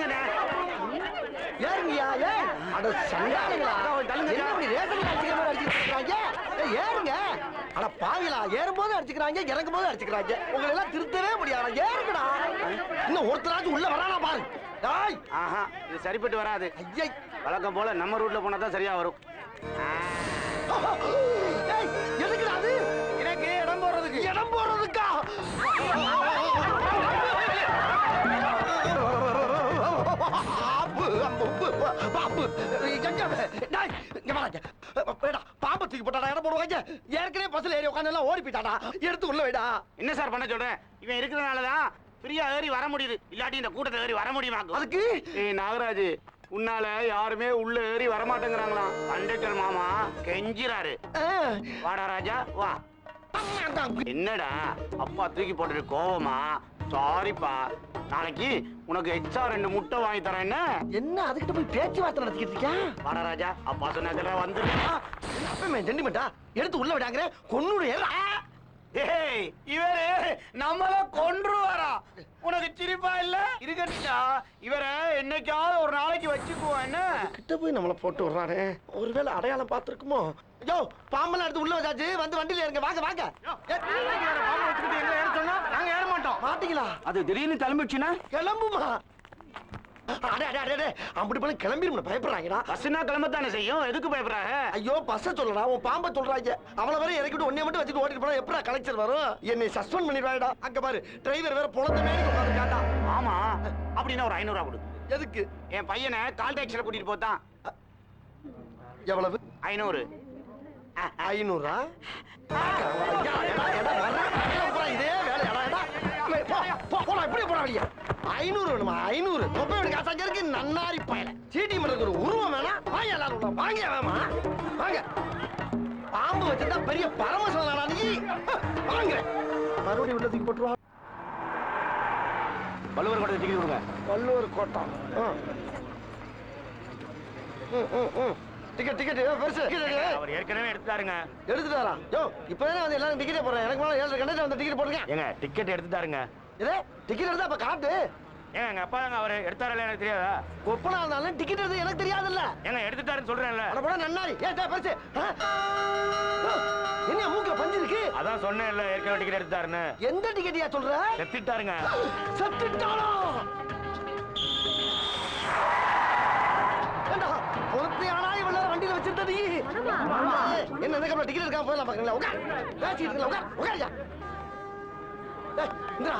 ஏறுங்கண்ணே. ஏறுங்கய்யா, ஏன்? அட சண்டாளிகளா, என்ன இப்படி ரேஷன் அடிச்சுக்கிற மாதிரி அடிச்சுக்கிட்டு இருக்காங்க? ஏய், ஏறுங்க. அட பாவிகளா, ஏறும்போது அடிச்சுக்கிறாங்க, இறங்கும் போது அடிச்சுக்கிறாங்க. உங்களை எல்லாம் திருத்தவே முடியாது. ஏறுங்கடா. இன்னும் ஒருத்தராச்சும் உள்ள வரானா பாரு. டேய். ஆஹா, இது சரிப்பட்டு வராது. ஐயை. வழக்கம் போல நம்ம ரூட்ல போனா தான் சரியா வரும். ஏய், எதுக்குடா அது? எனக்கு இடம் போடுறதுக்கு. இடம் போடுறதுக்கா? பாம்பு தூக்கி போட்டாடா, இடம் போடுவாங்க. ஏற்கனவே பஸ்ல ஏறி உட்காந்து எல்லாம் ஓடி போயிட்டாடா. எடுத்து உள்ள வைடா. என்ன சார் பண்ண சொல்றேன்? இவன் இருக்கிறதுனாலதான் ஃப்ரீயா ஏறி வர முடியுது. இல்லாட்டி இந்த கூட்டத்தை ஏறி வர முடியுமாக்கும். அதுக்கு ஏய் நாகராஜ், உன்னால யாருமே உள்ள ஏறி வர மாட்டேங்கிறாங்களாம். கண்டக்டர் மாமா கெஞ்சிராரு. வாடா ராஜா வா. என்னடா அப்பா தூக்கி போட்டுட்டு கோவமா? சாரிப்பா, நாளைக்கு உனக்கு எக்ஸ்ட்ரா 2 முட்டை வாங்கி தரேன். என்ன என்ன அதுக்கிட்ட போய் பேச்சுவார்த்தை நடத்திக்கிட்டு இருக்கியா? வாடா ராஜா, அப்பா சொன்ன வந்துரு. அப்பமே ஜெண்டிமெண்டா எடுத்து உள்ள விடாங்கற கொன்னுடு. ஏய், இவரு நம்மள கொன்றுவாரா? உனக்கு சிரிப்பா இல்ல? இருக்கட்டா, இவரை என்னைக்காவது ஒரு நாளைக்கு வச்சுக்குவோம். என்ன கிட்ட போய் நம்மள போட்டு விடுறானே, ஒருவேளை அடையாளம் பார்த்திருக்குமோ? யோ, பாம்பெல்லாம் எடுத்து உள்ள வச்சாச்சு, வந்து வண்டியில ஏறுங்க. வாங்க வாங்க. பாம்பு வச்சுக்கிட்டு எங்க ஏற சொன்னா நாங்க ஏற மாட்டோம். மாட்டீங்களா? அது திடீர்னு கிளம்பிடுச்சுன்னா கிளம்புமா? அடே அடே அடே, அப்படி போல கிளம்பிரும். பயப்படுறாங்கடா. பஸ்னா கிளம்பத்தானே செய்யும். எதுக்கு பயப்படுறாங்க? ஐயோ, பஸ்ஸ சொல்லடா, உன் பாம்பை சொல்றாங்க. அவள வரை இறக்கிட்டு ஒன்னே மட்டும் வச்சுட்டு ஓட்டிட்டு போனா எப்படா கலெக்டர் வரும்? என்னை சஸ்பெண்ட் பண்ணிடுவாடா. அங்க பாரு, டிரைவர் வேற பொளந்த மேலே உட்கார்ந்துட்டான்டா. ஆமா, அப்படின்னா ஒரு 500 ரூபா கொடு. எதுக்கு? என் பையனை கால் டாக்ஸில கூட்டிட்டு போதான். எவ்வளவு? 500. 500? இதே வேலை. போடா, இப்படியே போடா வெளியே. 500 வேணுமா? 500 தொப்பையோட காசு அங்க இருக்கு. நன்னாரி பயல சீட்டி மரத்துக்கு ஒரு உருவம் வேணா? வாங்க எல்லாரும் வாங்க. வேமா வாங்க. பாம்பு வச்சிருந்தா பெரிய பரமசனாடா நீ. வாங்க, மறுபடியும் உள்ள தூக்கி போட்டுருவா. வள்ளுவர் கோட்டை டிக்கெட் கொடுங்க. வள்ளுவர் கோட்டம். டிக்கெட் பெருசு. அவர் ஏற்கனவே எடுத்துட்டாருங்க. எடுத்துட்டாரா? யோ, இப்பதானே வந்து எல்லாரும் டிக்கெட்டே போடுறேன். எனக்கு மேல 7 கண்டக்டர் வந்து டிக்கெட் போடுங்க. ஏங்க டிக்கெட் எடுத்துட்டாருங்க. இதே டிக்கெட் எடுத்தா அப்ப காட்டு. ஏங்க எங்க அப்பா தாங்க அவரு எடுத்தாரல, எனக்கு தெரியாதா? ஒப்பனா இருந்தாலும் டிக்கெட் எடுத்து எனக்கு தெரியாதுல்ல. ஏங்க எடுத்துட்டாருன்னு சொல்றேன்ல. அட போடா நன்னாரி. பெருசு. என்ன மூக்குல பஞ்சு இருக்கு? அதான் சொன்னேன்ல, ஏற்கனவே டிக்கெட் எடுத்தாருன்னு. எந்த டிக்கெட்டியா சொல்ற? செத்துட்டாருங்க. செத்துட்டானா? பொறுத்தையானா இவ்வளவு வண்டியில வச்சிருந்தது? என்ன இந்த டிக்கெட் இருக்கா? போயிடலாம் பாக்கீங்களா? உட்கார். பேசிட்டு இருக்கல. உட்கார். இந்தா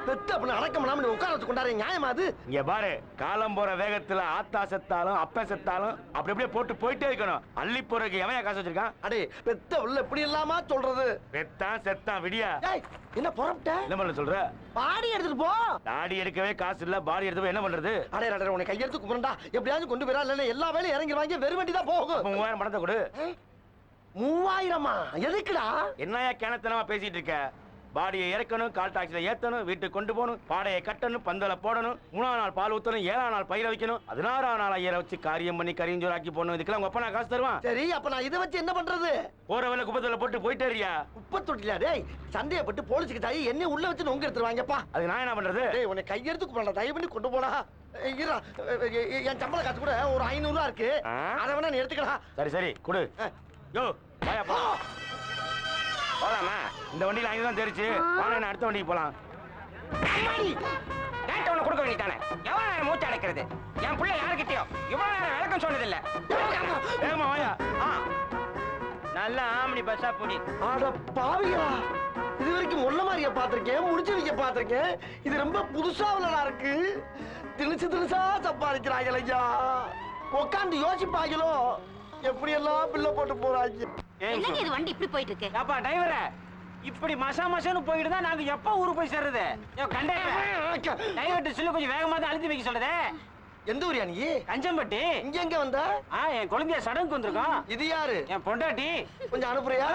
பெத்த அப்படின்னு அடக்கம் பண்ணாம உட்கார வச்சு கொண்டாரு. நியாயமா அது? இங்க பாரு, காலம் போற வேகத்துல ஆத்தா செத்தாலும் அப்ப செத்தாலும் அப்படி அப்படியே போட்டு போயிட்டே இருக்கணும். அள்ளி போறதுக்கு எவன் காசு வச்சிருக்கான்? அடே பெத்த உள்ள எப்படி இல்லாமா சொல்றது? பெத்தான் செத்தான் விடியா. என்ன புறப்பட்ட? என்ன பண்ண சொல்ற? பாடி எடுத்துட்டு போ. தாடி எடுக்கவே காசு இல்ல, பாடி எடுத்து என்ன பண்றது? அடே அடே, உன்னை கையெடுத்து கும்பிடுறா. எப்படியாவது கொண்டு போயிடா. இல்ல எல்லா வேலையும் இறங்கிடுவாங்க. வெறும் வண்டி தான் போகும். 3000 பணத்தை கொடு. 3000மா? எதுக்குடா? என்னையா கிணத்தனமா பேசிட்டு இருக்க? பாடியை இறக்கணும், கால் டாக்ஸில ஏத்தணும், வீட்டுக்கு கொண்டு போகணும், பாடையை கட்டணும், பந்தல போடணும், 3ஆம் நாள் பால் ஊத்தணும், 7ஆம் நாள் பயிர வைக்கணும், 16ஆம் நாள் ஐயரை வச்சு காரியம் பண்ணி கரிஞ்சோராக்கி போடணும். இதுக்கெல்லாம் உங்க அப்பா நான் காசு தருவான்? சரி, அப்ப நான் இதை வச்சு என்ன பண்றது? போற வேலை குப்பத்துல போட்டு போயிட்டே இருக்கியா? குப்பை தொட்டில டேய், சந்தேகப்பட்டு போலீஸுக்கு தாயி என்ன உள்ள வச்சு நொங்க எடுத்துருவாங்கப்பா. அது நான் என்ன பண்றது? டேய், உன்னை கையெடுத்து கும்பிடலாம். தயவு பண்ணி கொண்டு போடா. என் சம்பள காசு கூட ஒரு 500 ரூபா இருக்கு. அதை வேணா நீ எடுத்துக்கலாம். சரி சரி கொடு. யோ வாயாப்பா. போலாமா? இந்த வண்டியில 5 தான் தெரிச்சு. வாங்க, அடுத்த வண்டிக்கு போலாம். டேட்டா ஒண்ணு கொடுக்க வேண்டியதானே? எவ்வளவு நேரம் மூச்சு அடைக்கிறது? என் பிள்ளை யாருக்கிட்டயோ இவ்வளவு நேரம் விளக்கம் சொன்னதில்ல. வேகமா வாயா. நல்ல ஆம்னி பஸ்ஸா புடி. அட பாவிகளா, இது வரைக்கும் முள்ள மாதிரியா பாத்திருக்கேன், முடிச்சு வைக்க பாத்திருக்கேன். இது ரொம்ப புதுசா உள்ளதா இருக்கு. திணிச்சா சம்பாதிக்கிறாங்க ஐயா. உட்காந்து யோசிப்பாங்களோ எப்படி எல்லாம் பிள்ளை போட்டு போறாங்க. என்னங்க இது வண்டி இப்படி போயிட்டு இருக்கு? அப்பா டிரைவரே, இப்படி மசா மசான்னு போயிட்டு தான் நாங்க எப்ப ஊருக்கு போய் சேர்றது? கண்டக்டர் டிரைவர்ட்ட சொல்லி கொஞ்சம் வேகமா தான் அழுத்தி வைக்க சொல்லுதே. எந்த ஊரியா நீ? கஞ்சம்பட்டி. இங்க எங்க வந்த? என் குழந்தைய சடங்கு வந்திருக்கோம். இது யாரு? என் பொண்டாட்டி. கொஞ்சம் அனுப்புறியா?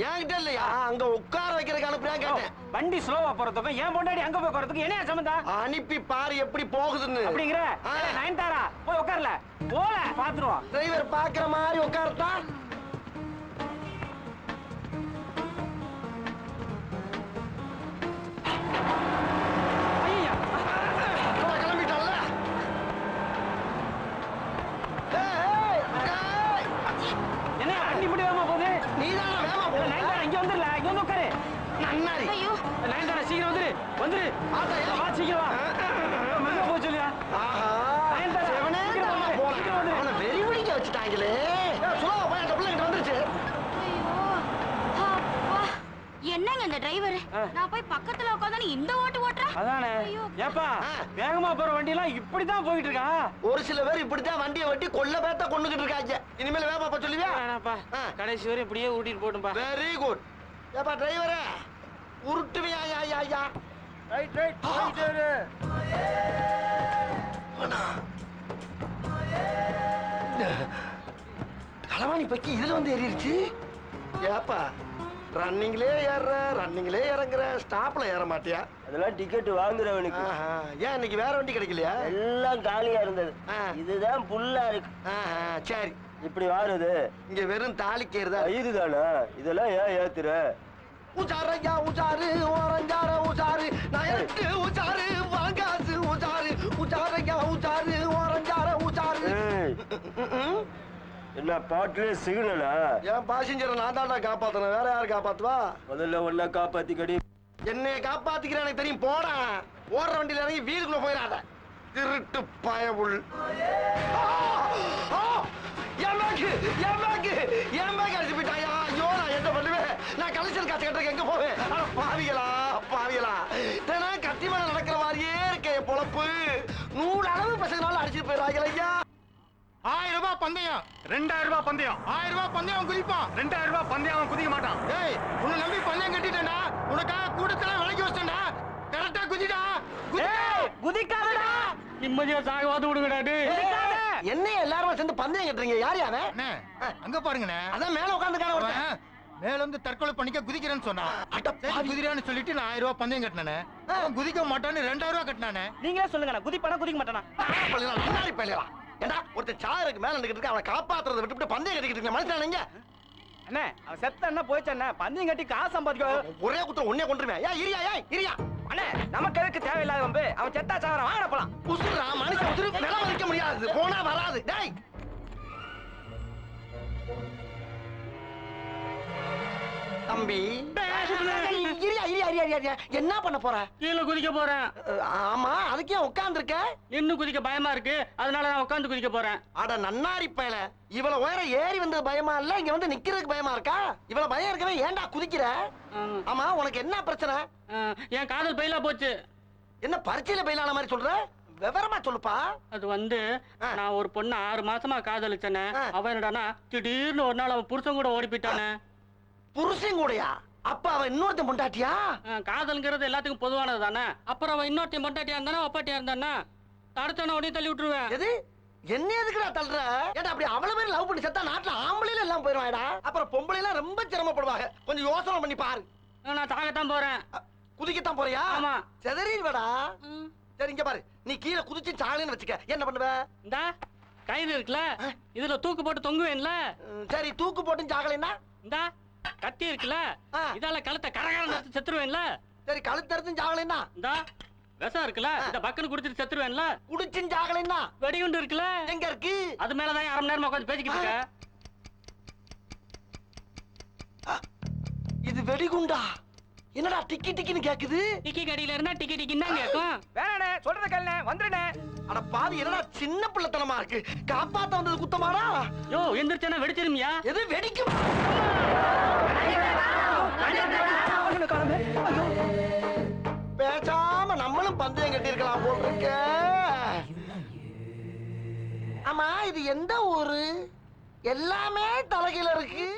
என்கிட்ட இல்லையா, அங்க உட்கார வைக்கிறதுக்கு அனுப்புறியா கேட்டேன். வண்டி ஸ்லோவா போறதுக்கும் என் பொண்டாட்டி அங்க போய் போறதுக்கு என்ன சம்பந்தம்? அனுப்பி பாரு எப்படி போகுதுன்னு. அப்படிங்கிற நயன்தாரா போய் உட்காரல, போல பாத்துருவோம். டிரைவர் பாக்குற மாதிரி உட்காரத்தா. கிளம்பிட்டால நன்னாரி. ஐயோ நயன்தாரா சீக்கிரம் வந்துரு ஆத்தா, ஏன்? வா சீக்கிரம் வா மெல்ல போ சொல்லியா ஆஹா, நயன்தாரா, சிவனே சீக்கிரம் தானா வாங்க, போறான். சீக்கிரம் வந்துரு. அவனை வெறி பிடிக்க வச்சுட்டாங்களே. சுலபா போய் அந்த பிள்ளைகிட்ட வந்துருச்சு. ஐயோ அப்பா என்னங்க இந்த டிரைவர் நான் போய் பக்கத்துல உட்கார்ந்து இந்த ஓட்டு ஓட்டுறா அதானே ஐயோ. ஏப்பா வேகமா போற வண்டி எல்லாம் இப்படிதான் போயிட்டு இருக்கா ஒரு சில பேர் இப்படித்தான் வண்டியை வெட்டி கொல்ல பேத்த கொண்டுகிட்டு இருக்காங்க. இனிமேல் வேகமா போக சொல்லுவியா? வேணாப்பா கடைசி வரை இப்படியே ஊட்டிட்டு போட்டும்பா வெரி குட். ஏப்பா டிரைவரே, உருட்டுவியா? ஐயா ரைட் போயிட்டே இரு. களவாணி பக்கி இதுல வந்து ஏறிடுச்சு. ஏப்பா ரன்னிங்லே ஏறுற, ரன்னிங்லே இறங்குற, ஸ்டாப்ல ஏற மாட்டியா? அதெல்லாம் டிக்கெட் வாங்குறவனுக்கு ஆஹா, ஏன் இன்னைக்கு வேற வண்டி கிடைக்கலையா? எல்லாம் காலியா இருந்தது. ஆ. இதுதான் புல்லா இருக்கு. ஆஹா, சரி. இப்படி வாருது இங்க வெறும் தாலிக்கேறுதா? இதுதானா? இதெல்லாம் ஏன் ஏத்துற? உச்சாரையா உச்சாரு, ஓரஞ்சார உச்சாரு, நயட்டு உச்சாரு, வாங்காசு உச்சாரு, உச்சாரையா உச்சாரு, ஓரஞ்சார உச்சாரு. ஏய், என்ன பாட்டுல சிக்னலா? என் பாசஞ்சரை நான் தான்டா காப்பாத்தணும், வேற யாரு காப்பாத்துவா? முதல்ல ஒன்னா காப்பாத்திக்கடி. என்னைய காப்பாத்திக்கிறேன் எனக்கு தெரியும். போடா, ஓடுற வண்டியில இறங்கி வீடுக்குள்ள போயிடாத திருட்டு பயவுள். என் பேக் அடிச்சு போயிட்டாயா? ஐயோ, நான் என்ன பண்ணுவேன்? நான் கலெக்ஷன் காசு கட்டுறதுக்கு எங்க போவேன்? அட பாவிகளா தினம் கத்தி மேல நடக்கிற மாதிரியே இருக்க என் பொழப்பு. 100 அளவு பசங்களால அடிச்சுட்டு போயிடுறாங்க ஐயா. 1000 ரூபாய் பந்தயம் 2000 ரூபாய் பந்தயம் 1000 ரூபாய் பந்தயம் குதிப்பான். 2000 ரூபாய் பந்தயம் அவன் குதிக்க மாட்டான் டேய், உன்னை நம்பி பந்தயம் கட்டிட்டேன்டா. உனக்காக கூட்டத்துல விலைக்கு வச்சிட்டேன்டா. கரெக்டா குதிடா. குதிக்காதடா நிம்மதியா சாகவாது விடுங்கடா என்ன எல்லாரும் சேர்ந்து பந்தயம் கட்டுறீங்க? யார் அவன்? அண்ணே, அங்க பாருங்கண்ணே. அதான் மேல உட்காந்துக்கான ஒருத்தன். அவன் மேல இருந்து தற்கொலை பண்ணிக்க குதிக்கிறேன்னு சொன்னான். அட சரி, குதிரான்னு சொல்லிட்டு நான் 1000 ரூபாய் பந்தயம் கட்டினானே. அவன் குதிக்க மாட்டான்னு 2000 ரூபாய் கட்டினானே. நீங்களே சொல்லுங்க குதிப்பானா குதிக்க மாட்டானா முன்னாடி பள்ளியா ஏண்டா ஒருத்தன் சாருக்கு மேல நின்னுட்டு இருக்க, அவனை காப்பாத்துறதை விட்டுவிட்டு பந்தயம் கட்டிக்கிட்டு இருக்கீங்க. மனுஷன் நீங்க? அண்ணே அவன் செத்த என்ன போயிச்சண்ணே பந்தயம் கட்டி காசு சம்பாதிக்க ஒரே குத்துற உன்னே கொண்டுருவேன். இரியா அண்ணே நமக்கு எதுக்கு தேவையில்லாத வம்பு அவன் செத்தா சாவறான் வாங்கட போலாம் உசுரா மனுஷன் உசுரு நில மதிக்க முடியாது. போனா வராது. டேய் தம்பி, இரியா என்ன பண்ண போற? கீழே குதிக்க போறேன் ஆமா, அதுக்கே உட்கார்ந்து இருக்க. இன்னும் குதிக்க பயமா இருக்கு அதனால நான் உட்காந்து குதிக்க போறேன் அட நன்னாரி பயல, இவ்வளவு உயரம் ஏறி வந்தது பயமா இல்ல, இங்க வந்து நிக்கிறதுக்கு பயமா இருக்கா? இவ்வளவு பயம் இருக்கவே ஏன்டா குதிக்கிற? ஆமா, உனக்கு என்ன பிரச்சனை? என் காதல் பயிலா போச்சு என்ன பரீட்சையில பயிலான மாதிரி சொல்ற? விவரமா சொல்லுப்பா. அது வந்து நான் ஒரு பொண்ணு 6 மாசமா காதலிச்சேனே அவன் என்னடானா திடீர்னு ஒரு நாள் அவன் புருஷன் கூட ஓடி போயிட்டானே. புருஷன் கூடயா? அப்ப அவன் இன்னொருத்தன் பொண்டாட்டியா? காதல்ங்கிறது எல்லாத்துக்கும் பொதுவானது தானே. அப்புறம் அவன் இன்னொருத்தையும் பொண்டாட்டியா இருந்தானா அப்பாட்டியா இருந்தானா தடுத்தான உடனே தள்ளி விட்டுருவேன். எது என்ன எதுக்குடா தள்ளுற? ஏடா அப்படி அவ்வளவு பேர் லவ் பண்ணி செத்தா நாட்டுல ஆம்பளையில எல்லாம் போயிருவாடா. அப்புறம் பொம்பளை எல்லாம் ரொம்ப சிரமப்படுவாங்க. கொஞ்சம் யோசனை பண்ணி பாரு. நான் தாகத்தான் போறேன். குதிக்கத்தான் போறியா? ஆமா. செதறிடுவடா. சரி இங்க பாரு, நீ கீழே குதிச்சு சாகலன்னு வச்சுக்க, என்ன பண்ணுவ? இந்த கயிறு இருக்குல்ல இதுல தூக்கு போட்டு தொங்குவேன்ல. சரி தூக்கு போட்டு சாகலைன்னா? இந்த கத்தி இருக்குல்ல இதால கழுத்தை கரகரன்னு எடுத்து செத்துருவேன்ல. சரி கழுத்தறுத்தும் சாகலைன்னா? இந்த விஷம் இருக்குல்ல இந்த பக்கன்னு குடிச்சிட்டு செத்துருவேன்ல. குடிச்சும் சாகலைன்னா? வெடிகுண்டு இருக்குல்ல எங்க இருக்கு? அது மேலதான் 1/2 மணி நேரமா உட்காந்து பேசிக்கிட்டு இருக்க. இது வெடிகுண்டா? என்னடா டிக்கி டிக்கின்னு கேக்குது? டிக்கி கடியில இருந்தா டிக்கி டிக்கின்னு தான் கேட்கும். வேணாண்ணே சொல்றத கேளுண்ணே வந்துடுண்ணே. அட பாவி, என்னடா சின்ன பிள்ளைத்தனமா இருக்கு. காப்பாத்த வந்தது குத்தமாடா? யோ எந்திரிச்சேன்னா வெடிச்சிருமியா? எது வெடிக்கும்? பேசாம நம்மளும் பந்தயம் கட்டி இருக்கலாம் போல் இருக்க. ஆமா, இது எந்த ஊரு? எல்லாமே தலைகீழ இருக்கு.